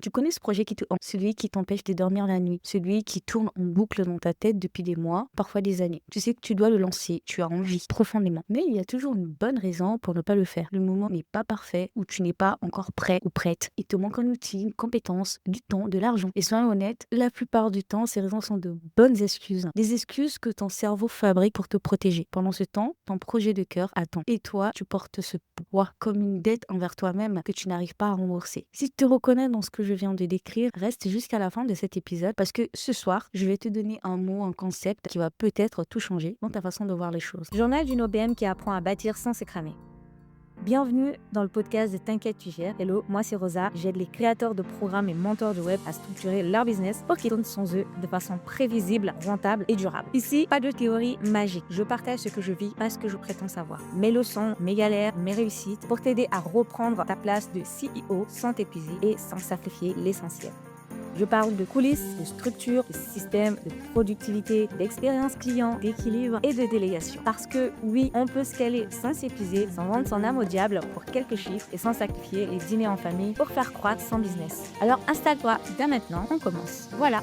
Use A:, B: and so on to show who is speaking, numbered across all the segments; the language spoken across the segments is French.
A: Tu connais ce projet qui te hante, celui qui t'empêche de dormir la nuit, celui qui tourne en boucle dans ta tête depuis des mois, parfois des années. Tu sais que tu dois le lancer, tu as envie profondément. Mais il y a toujours une bonne raison pour ne pas le faire. Le moment n'est pas parfait ou tu n'es pas encore prêt ou prête. Il te manque un outil, une compétence, du temps, de l'argent. Et soyons honnêtes, la plupart du temps, ces raisons sont de bonnes excuses. Des excuses que ton cerveau fabrique pour te protéger. Pendant ce temps, ton projet de cœur attend. Et toi, tu portes ce poids comme une dette envers toi-même que tu n'arrives pas à rembourser. Si tu te reconnais dans ce que je viens de décrire, reste jusqu'à la fin de cet épisode parce que ce soir, je vais te donner un mot, un concept qui va peut-être tout changer dans ta façon de voir les choses.
B: Journal d'une OBM qui apprend à bâtir sans s'écramer. Bienvenue dans le podcast de T'inquiète, tu gères. Hello, moi c'est Rosa. J'aide les créateurs de programmes et mentors du web à structurer leur business pour qu'ils tournent sans eux de façon prévisible, rentable et durable. Ici, pas de théorie magique. Je partage ce que je vis, pas ce que je prétends savoir. Mes leçons, mes galères, mes réussites pour t'aider à reprendre ta place de CEO sans t'épuiser et sans sacrifier l'essentiel. Je parle de coulisses, de structure, de système, de productivité, d'expérience client, d'équilibre et de délégation. Parce que oui, on peut scaler sans s'épuiser, sans vendre son âme au diable pour quelques chiffres et sans sacrifier les dîners en famille pour faire croître son business. Alors installe-toi dès maintenant, on commence. Voilà.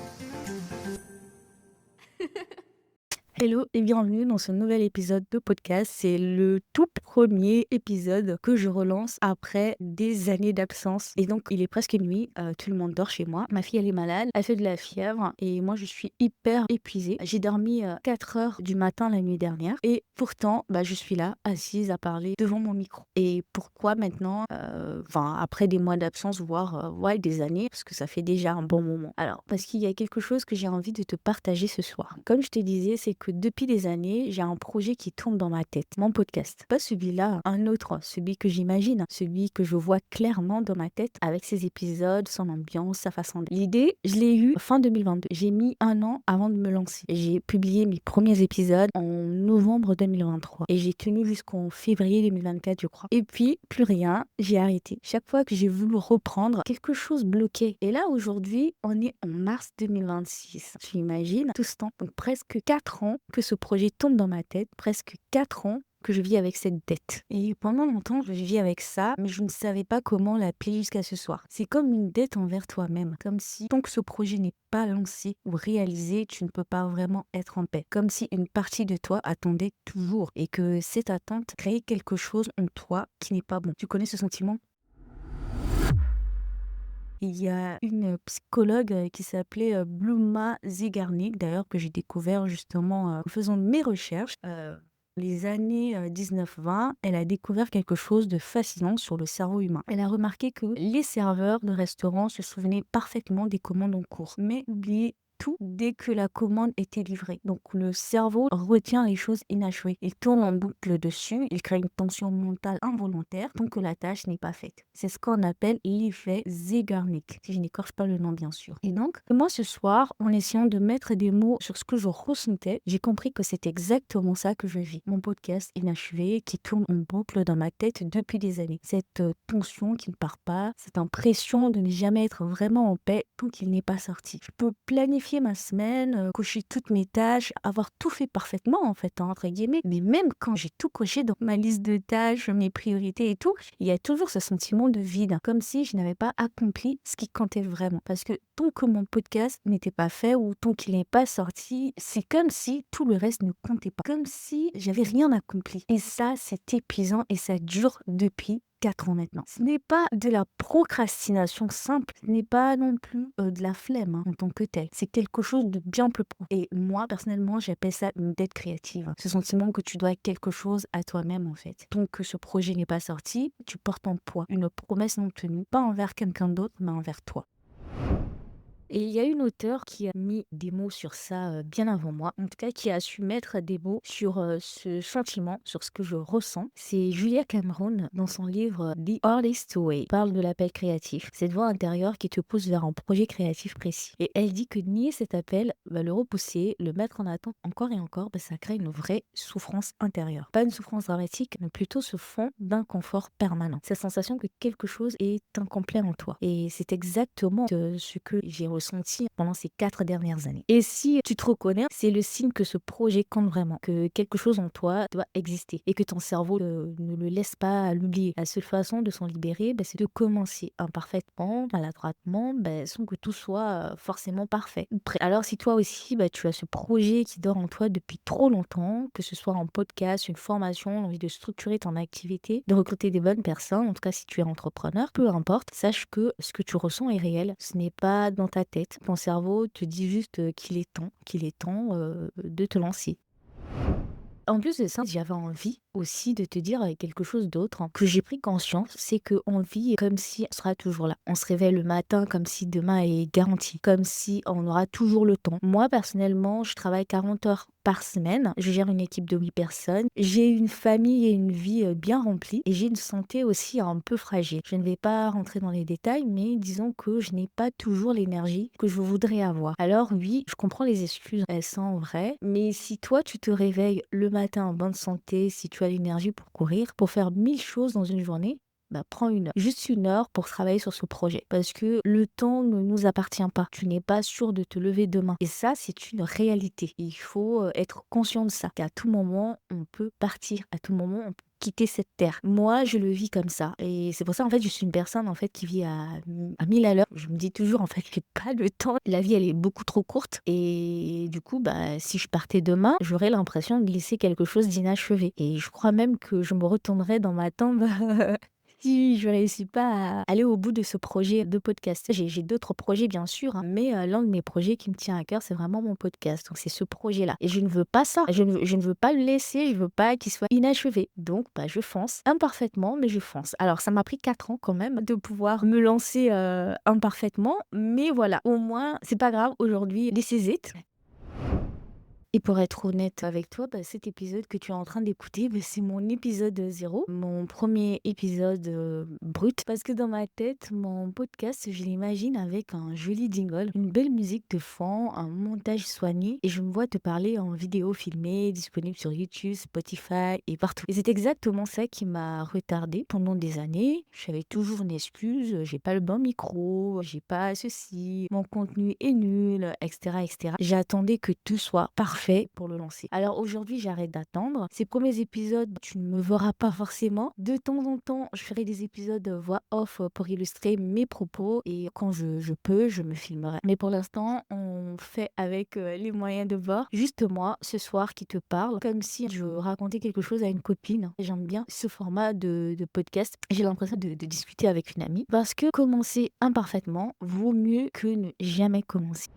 A: Hello et bienvenue dans ce nouvel épisode de podcast. C'est le tout premier épisode que je relance après des années d'absence. Et donc, il est presque nuit, tout le monde dort chez moi. Ma fille, elle est malade, elle fait de la fièvre et moi, je suis hyper épuisée. J'ai dormi 4 heures du matin la nuit dernière et pourtant, je suis là, assise à parler devant mon micro. Et pourquoi maintenant, après des mois d'absence, voire des années, parce que ça fait déjà un bon moment. Alors, parce qu'il y a quelque chose que j'ai envie de te partager ce soir. Comme je te disais, c'est que depuis des années, j'ai un projet qui tourne dans ma tête, mon podcast. Pas celui-là, un autre, celui que j'imagine, celui que je vois clairement dans ma tête avec ses épisodes, son ambiance, sa façon de... L'idée, je l'ai eue fin 2022. J'ai mis 1 an avant de me lancer. J'ai publié mes premiers épisodes en novembre 2023 et j'ai tenu jusqu'en février 2024, je crois. Et puis, plus rien, j'ai arrêté. Chaque fois que j'ai voulu reprendre, quelque chose bloquait. Et là, aujourd'hui, on est en mars 2026. Tu imagines tout ce temps, donc presque 4 ans que ce projet tombe dans ma tête, presque 4 ans que je vis avec cette dette. Et pendant longtemps, je vis avec ça, mais je ne savais pas comment l'appeler jusqu'à ce soir. C'est comme une dette envers toi-même, comme si tant que ce projet n'est pas lancé ou réalisé, tu ne peux pas vraiment être en paix. Comme si une partie de toi attendait toujours et que cette attente crée quelque chose en toi qui n'est pas bon. Tu connais ce sentiment? Il y a une psychologue qui s'appelait Bluma Zeigarnik, d'ailleurs, que j'ai découvert justement en faisant mes recherches. Les années 19-20, elle a découvert quelque chose de fascinant sur le cerveau humain. Elle a remarqué que les serveurs de restaurants se souvenaient parfaitement des commandes en cours, mais oubliaient tout dès que la commande était livrée. Donc le cerveau retient les choses inachevées. Il tourne en boucle dessus, il crée une tension mentale involontaire tant que la tâche n'est pas faite. C'est ce qu'on appelle l'effet Zeigarnik, si je n'écorche pas le nom bien sûr. Et donc, moi ce soir, en essayant de mettre des mots sur ce que je ressentais, j'ai compris que c'est exactement ça que je vis. Mon podcast inachevé qui tourne en boucle dans ma tête depuis des années. Cette tension qui ne part pas, cette impression de ne jamais être vraiment en paix tant qu'il n'est pas sorti. Je peux planifier ma semaine, cocher toutes mes tâches, avoir tout fait parfaitement en fait, entre guillemets. Mais même quand j'ai tout coché dans ma liste de tâches, mes priorités et tout, il y a toujours ce sentiment de vide, comme si je n'avais pas accompli ce qui comptait vraiment. Parce que tant que mon podcast n'était pas fait ou tant qu'il n'est pas sorti, c'est comme si tout le reste ne comptait pas. Comme si j'avais rien accompli. Et ça, c'est épuisant et ça dure depuis 4 ans maintenant. Ce n'est pas de la procrastination simple, ce n'est pas non plus de la flemme en tant que telle. C'est quelque chose de bien plus profond. Et moi, personnellement, j'appelle ça une dette créative. Ce sentiment que tu dois quelque chose à toi-même en fait. Tant que ce projet n'est pas sorti, tu portes un poids, une promesse non tenue, pas envers quelqu'un d'autre, mais envers toi. Et il y a une auteure qui a mis des mots sur ça bien avant moi, en tout cas qui a su mettre des mots sur ce sentiment, sur ce que je ressens. C'est Julia Cameron dans son livre The Artist's Way. Elle parle de l'appel créatif, cette voix intérieure qui te pousse vers un projet créatif précis. Et elle dit que nier cet appel, le repousser, le mettre en attente encore et encore, ça crée une vraie souffrance intérieure. Pas une souffrance dramatique, mais plutôt ce fond d'inconfort permanent. Cette sensation que quelque chose est incomplet en toi. Et c'est exactement ce que j'ai
B: ressenti pendant ces 4 dernières années. Et si tu te reconnais, c'est le signe que ce projet compte vraiment, que quelque chose en toi doit exister et que ton cerveau ne le laisse pas l'oublier. La seule façon de s'en libérer, c'est de commencer imparfaitement, maladroitement, sans que tout soit forcément parfait. Alors si toi aussi, tu as ce projet qui dort en toi depuis trop longtemps, que ce soit un podcast, une formation, l'envie de structurer ton activité, de recruter des bonnes personnes, en tout cas si tu es entrepreneur, peu importe, sache que ce que tu ressens est réel. Ce n'est pas dans ta tête. Ton cerveau te dit juste qu'il est temps de te lancer. En plus de ça, j'avais envie aussi de te dire quelque chose d'autre que j'ai pris conscience, c'est qu'on vit comme si elle sera toujours là. On se réveille le matin comme si demain est garanti, comme si on aura toujours le temps. Moi, personnellement, je travaille 40 heures par semaine. Je gère une équipe de 8 personnes. J'ai une famille et une vie bien remplie et j'ai une santé aussi un peu fragile. Je ne vais pas rentrer dans les détails, mais disons que je n'ai pas toujours l'énergie que je voudrais avoir. Alors oui, je comprends les excuses, elles sont vraies, mais si toi tu te réveilles le matin en bonne santé, si tu as l'énergie pour courir, pour faire 1000 choses dans une journée, prends une heure, juste une heure pour travailler sur ce projet. Parce que le temps ne nous appartient pas. Tu n'es pas sûr de te lever demain. Et ça, c'est une réalité. Il faut être conscient de ça. Qu'à tout moment, on peut partir. À tout moment, on peut quitter cette terre. Moi, je le vis comme ça. Et c'est pour ça, en fait, je suis une personne, en fait, qui vit à 1000 à l'heure. Je me dis toujours, en fait, que j'ai pas le temps. La vie, elle est beaucoup trop courte. Et du coup, si je partais demain, j'aurais l'impression de laisser quelque chose d'inachevé. Et je crois même que je me retournerais dans ma tombe si je réussis pas à aller au bout de ce projet de podcast. J'ai d'autres projets bien sûr, mais l'un de mes projets qui me tient à cœur, c'est vraiment mon podcast. Donc c'est ce projet-là. Et je ne veux pas ça. Je ne veux pas le laisser, je veux pas qu'il soit inachevé. Donc je fonce imparfaitement, mais je fonce. Alors ça m'a pris 4 ans quand même de pouvoir me lancer imparfaitement, mais voilà, au moins c'est pas grave, aujourd'hui, this is it. Et pour être honnête avec toi, cet épisode que tu es en train d'écouter, c'est mon épisode 0, mon premier épisode brut. Parce que dans ma tête, mon podcast, je l'imagine avec un joli jingle, une belle musique de fond, un montage soigné. Et je me vois te parler en vidéo filmée, disponible sur YouTube, Spotify et partout. Et c'est exactement ça qui m'a retardée pendant des années. J'avais toujours une excuse, j'ai pas le bon micro, j'ai pas ceci, mon contenu est nul, etc., etc. J'attendais que tout soit parfait pour le lancer. Alors aujourd'hui, j'arrête d'attendre. Ces premiers épisodes, tu ne me verras pas forcément. De temps en temps, je ferai des épisodes voix off pour illustrer mes propos et quand je peux, je me filmerai. Mais pour l'instant, on fait avec les moyens de bord. Juste moi, ce soir, qui te parle, comme si je racontais quelque chose à une copine. J'aime bien ce format de podcast. J'ai l'impression de discuter avec une amie parce que commencer imparfaitement vaut mieux que ne jamais commencer.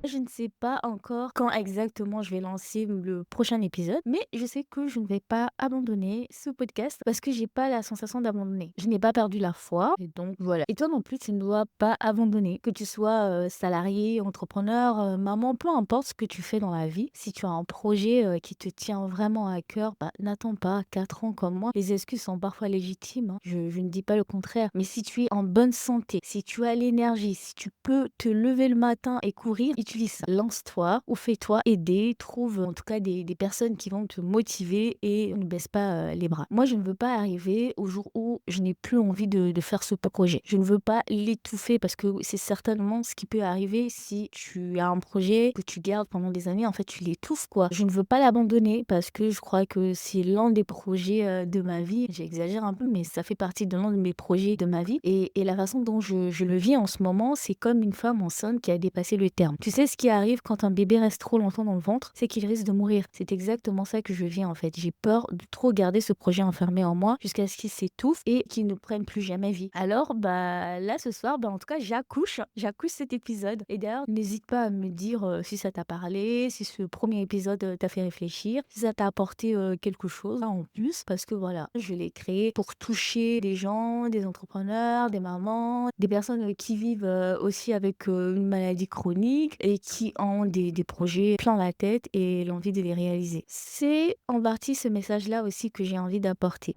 B: Je ne sais pas encore quand exactement je vais lancer le prochain épisode, mais je sais que je ne vais pas abandonner ce podcast parce que j'ai pas la sensation d'abandonner. Je n'ai pas perdu la foi et donc voilà. Et toi non plus, tu ne dois pas abandonner. Que tu sois salarié, entrepreneur, maman, peu importe ce que tu fais dans la vie, si tu as un projet qui te tient vraiment à cœur, n'attends pas 4 ans comme moi. Les excuses sont parfois légitimes, hein. Je ne dis pas le contraire. Mais si tu es en bonne santé, si tu as l'énergie, si tu peux te lever le matin et courir, utilise ça. Lance-toi ou fais-toi aider. Trouve en tout cas des personnes qui vont te motiver et ne baisse pas les bras. Moi, je ne veux pas arriver au jour où je n'ai plus envie de faire ce projet. Je ne veux pas l'étouffer parce que c'est certainement ce qui peut arriver si tu as un projet que tu gardes pendant des années. En fait, tu l'étouffes, quoi. Je ne veux pas l'abandonner parce que je crois que c'est l'un des projets de ma vie. J'exagère un peu, mais ça fait partie de l'un de mes projets de ma vie. Et la façon dont je le vis en ce moment, c'est comme une femme enceinte qui a dépassé le terme. Tu sais, ce qui arrive quand un bébé reste trop longtemps dans le ventre, c'est qu'il risque de mourir. C'est exactement ça que je vis en fait. J'ai peur de trop garder ce projet enfermé en moi jusqu'à ce qu'il s'étouffe et qu'il ne prenne plus jamais vie. Alors, là, ce soir, en tout cas, j'accouche cet épisode. Et d'ailleurs, n'hésite pas à me dire si ça t'a parlé, si ce premier épisode t'a fait réfléchir, si ça t'a apporté quelque chose en plus, parce que voilà, je l'ai créé pour toucher des gens, des entrepreneurs, des mamans, des personnes qui vivent aussi avec une maladie chronique et qui ont des projets plein la tête et l'envie de les réaliser. C'est en partie ce message-là aussi que j'ai envie d'apporter.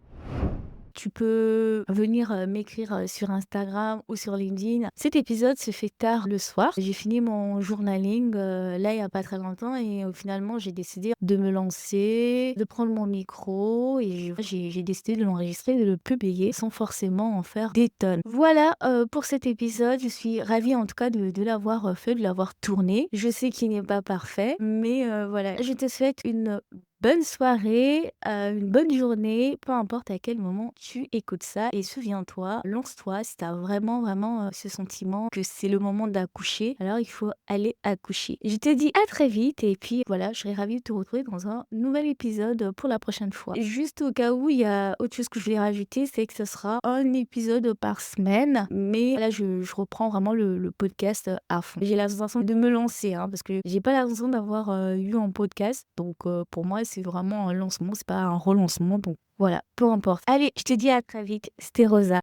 A: tu peux venir m'écrire sur Instagram ou sur LinkedIn. Cet épisode se fait tard le soir. J'ai fini mon journaling là il y a pas très longtemps et finalement j'ai décidé de me lancer, de prendre mon micro et j'ai décidé de l'enregistrer, de le publier sans forcément en faire des tonnes. Voilà pour cet épisode. Je suis ravie en tout cas de l'avoir fait, de l'avoir tourné. Je sais qu'il n'est pas parfait, mais voilà. Je te souhaite une bonne soirée, une bonne journée, peu importe à quel moment tu écoutes ça. Et souviens-toi, lance-toi si tu as vraiment, vraiment ce sentiment que c'est le moment d'accoucher. Alors il faut aller accoucher. Je te dis à très vite et puis voilà, je serai ravie de te retrouver dans un nouvel épisode pour la prochaine fois. Et juste au cas où, il y a autre chose que je voulais rajouter, c'est que ce sera un épisode par semaine. Mais là, je reprends vraiment le podcast à fond. J'ai la sensation de me lancer, hein, parce que j'ai pas la sensation d'avoir eu un podcast. Donc pour moi, c'est vraiment un lancement, c'est pas un relancement. Donc voilà, peu importe. Allez, je te dis à très vite. C'était Rosa.